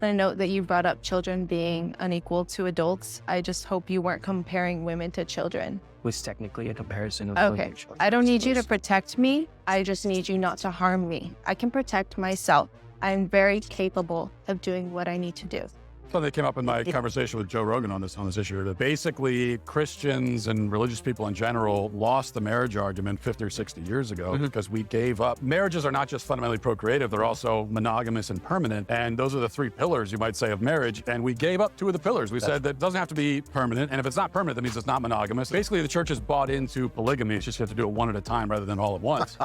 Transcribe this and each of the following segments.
want to note that you brought up children being unequal to adults. I just hope you weren't comparing women to children. Was technically a comparison of Okay, I don't need you to protect me. I just need you not to harm me. I can protect myself. I'm very capable of doing what I need to do. Something that came up in my conversation with Joe Rogan on this issue, that basically Christians and religious people in general lost the marriage argument 50 or 60 years ago because we gave up. Marriages are not just fundamentally procreative, they're also monogamous and permanent. And those are the three pillars, you might say, of marriage. And we gave up two of the pillars. We said that it doesn't have to be permanent. And if it's not permanent, that means it's not monogamous. Basically, the church has bought into polygamy. It's just you have to do it one at a time rather than all at once.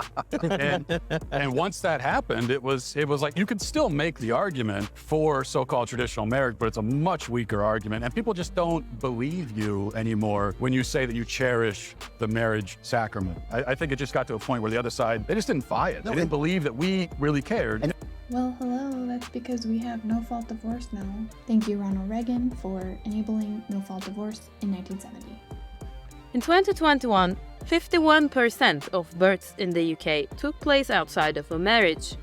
and once that happened, it was like you could still make the argument for so-called traditional marriage, but it's a much weaker argument. And people just don't believe you anymore when you say that you cherish the marriage sacrament. I think it just got to a point where the other side, they just didn't buy it. They didn't believe that we really cared. Well, hello, that's because we have no-fault divorce now. Thank you, Ronald Reagan, for enabling no-fault divorce in 1970. In 2021, 51% of births in the UK took place outside of a marriage.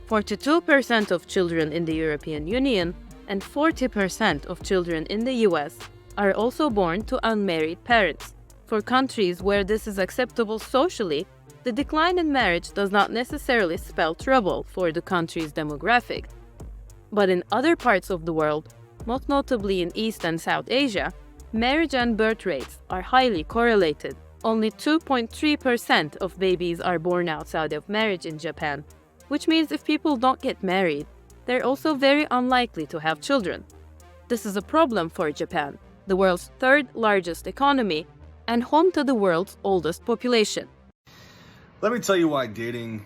42% of children in the European Union and 40% of children in the US are also born to unmarried parents. For countries where this is acceptable socially, the decline in marriage does not necessarily spell trouble for the country's demographic. But in other parts of the world, most notably in East and South Asia, marriage and birth rates are highly correlated. Only 2.3% of babies are born outside of marriage in Japan, which means if people don't get married, they're also very unlikely to have children. This is a problem for Japan, the world's third largest economy and home to the world's oldest population. Let me tell you why dating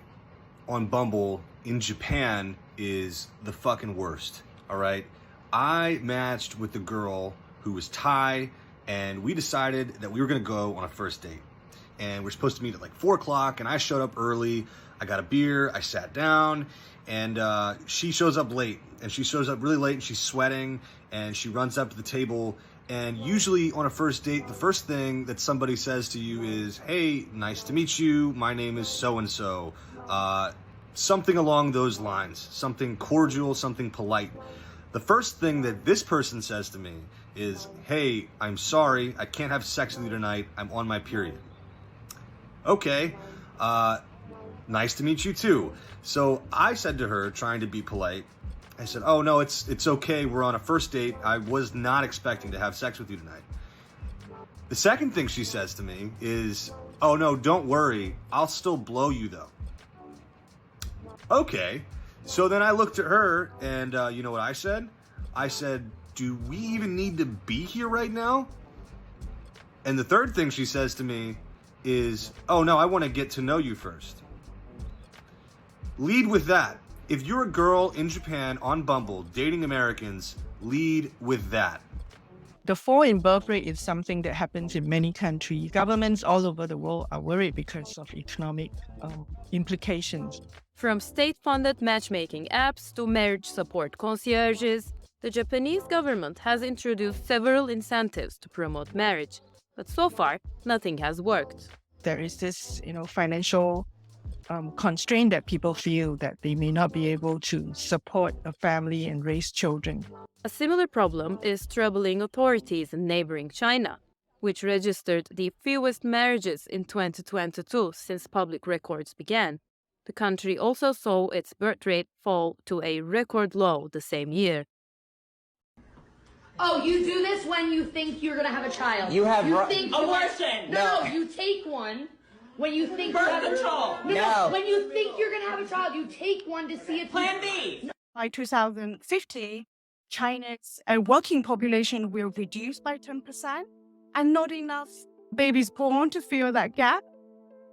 on Bumble in Japan is the fucking worst, all right? I matched with a girl who was Thai, and we decided that we were gonna go on a first date. And we're supposed to meet at like 4 o'clock, and I showed up early. I got a beer, I sat down, and she shows up late, and she shows up really late, and she's sweating, and she runs up to the table. And usually on a first date, the first thing that somebody says to you is, hey, nice to meet you, my name is so-and-so. Something along those lines, something cordial, something polite. The first thing that this person says to me is, hey, I'm sorry, I can't have sex with you tonight, I'm on my period. Okay, nice to meet you too. So I said to her, trying to be polite, I said, oh no, it's okay, we're on a first date. I was not expecting to have sex with you tonight. The second thing she says to me is, oh no, don't worry, I'll still blow you though. Okay, so then I looked at her and you know what I said? I said, do we even need to be here right now? And the third thing she says to me is, oh no, I want to get to know you first. Lead with that. If you're a girl in Japan on Bumble dating Americans, lead with that. The fall in birth rate is something that happens in many countries. Governments all over the world are worried because of economic implications. From state-funded matchmaking apps to marriage support concierges, the Japanese government has introduced several incentives to promote marriage. But so far, nothing has worked. There is this, financial constraint that people feel that they may not be able to support a family and raise children. A similar problem is troubling authorities in neighboring China, which registered the fewest marriages in 2022 since public records began. The country also saw its birth rate fall to a record low the same year. Oh, you do this when you think you're gonna have a child. You have abortion. No, you take one when you think birth control. No, when you think you're gonna have a child, you take one to see if Plan B. By 2050, China's working population will reduce by 10%, and not enough babies born to fill that gap.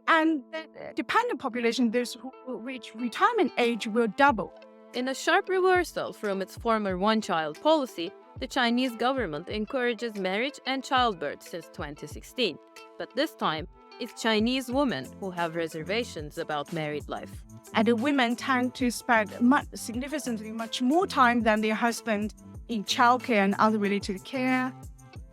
And the dependent population, those who will reach retirement age, will double. In a sharp reversal from its former one-child policy, the Chinese government encourages marriage and childbirth since 2016. But this time, it's Chinese women who have reservations about married life. And the women tend to spend significantly much more time than their husband in childcare and other related care.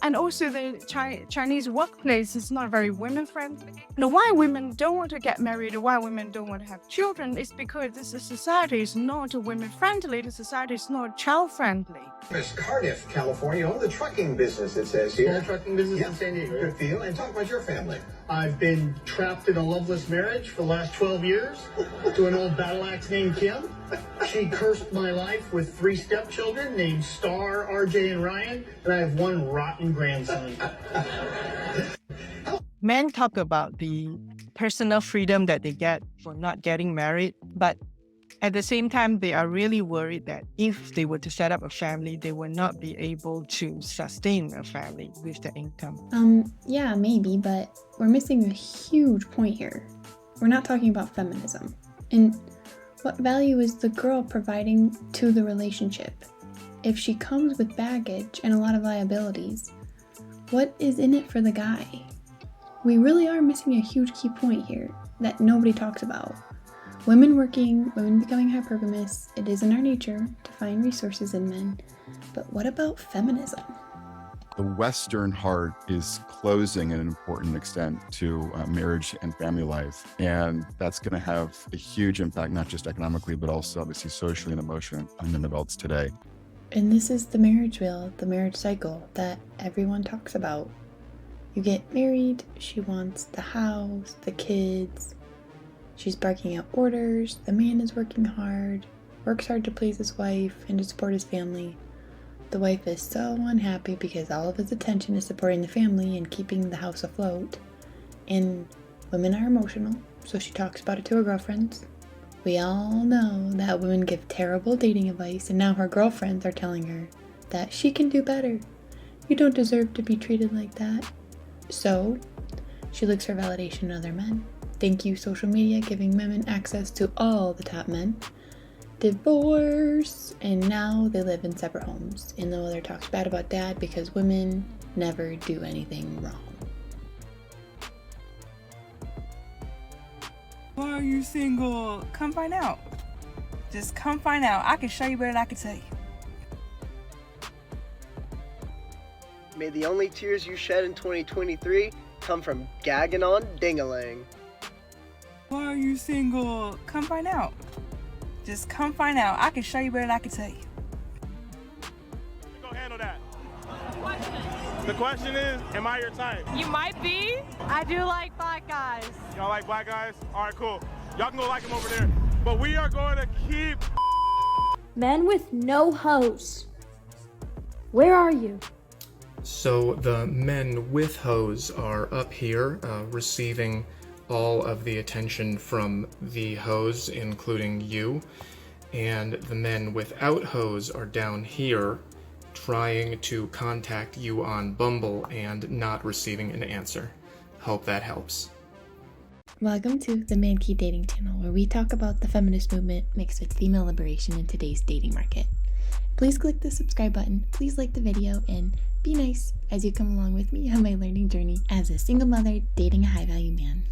And also the Chinese workplace is not very women-friendly. Why women don't want to get married, why women don't want to have children is because this society is not women-friendly, the society is not child-friendly. Miss Cardiff, California, own the trucking business, it says here. The trucking business in San Diego. Good for you. And talk about your family. I've been trapped in a loveless marriage for the last 12 years to an old battle axe named Kim. She cursed my life with 3 stepchildren named Star, RJ, and Ryan, and I have 1 rotten grandson. Men talk about the personal freedom that they get for not getting married, but at the same time, they are really worried that if they were to set up a family, they will not be able to sustain a family with the income. Yeah, maybe, but we're missing a huge point here. We're not talking about feminism. And what value is the girl providing to the relationship? If she comes with baggage and a lot of liabilities, what is in it for the guy? We really are missing a huge key point here that nobody talks about. Women working, women becoming hypergamous, it is in our nature to find resources in men. But what about feminism? The Western heart is closing in an important extent to marriage and family life. And that's going to have a huge impact, not just economically, but also obviously socially and emotionally on young adults today. And this is the marriage wheel, the marriage cycle that everyone talks about. You get married, she wants the house, the kids. She's barking out orders, the man is working hard, works hard to please his wife and to support his family. The wife is so unhappy because all of his attention is supporting the family and keeping the house afloat. And women are emotional, so she talks about it to her girlfriends. We all know that women give terrible dating advice, and now her girlfriends are telling her that she can do better. You don't deserve to be treated like that. So, she looks for validation in other men. Thank you, social media, giving women access to all the top men. Divorce, and now they live in separate homes. And the mother talks bad about dad because women never do anything wrong. Why are you single? Come find out. Just come find out. I can show you better than I can tell you. May the only tears you shed in 2023 come from gagging on ding-a-ling. Why are you single? Come find out. Just come find out. I can show you better than I can tell you. Who's gonna handle that? The question is, am I your type? You might be. I do like black guys. Y'all like black guys? All right, cool. Y'all can go like them over there. But we are going to keep... Men with no hose. Where are you? So the men with hose are up here, receiving all of the attention from the hose, including you. And the men without hose are down here, trying to contact you on Bumble and not receiving an answer. Hope that helps. Welcome to the Man Key Dating Channel, where we talk about the feminist movement mixed with female liberation in today's dating market. Please click the subscribe button, please like the video, and be nice as you come along with me on my learning journey as a single mother dating a high-value man.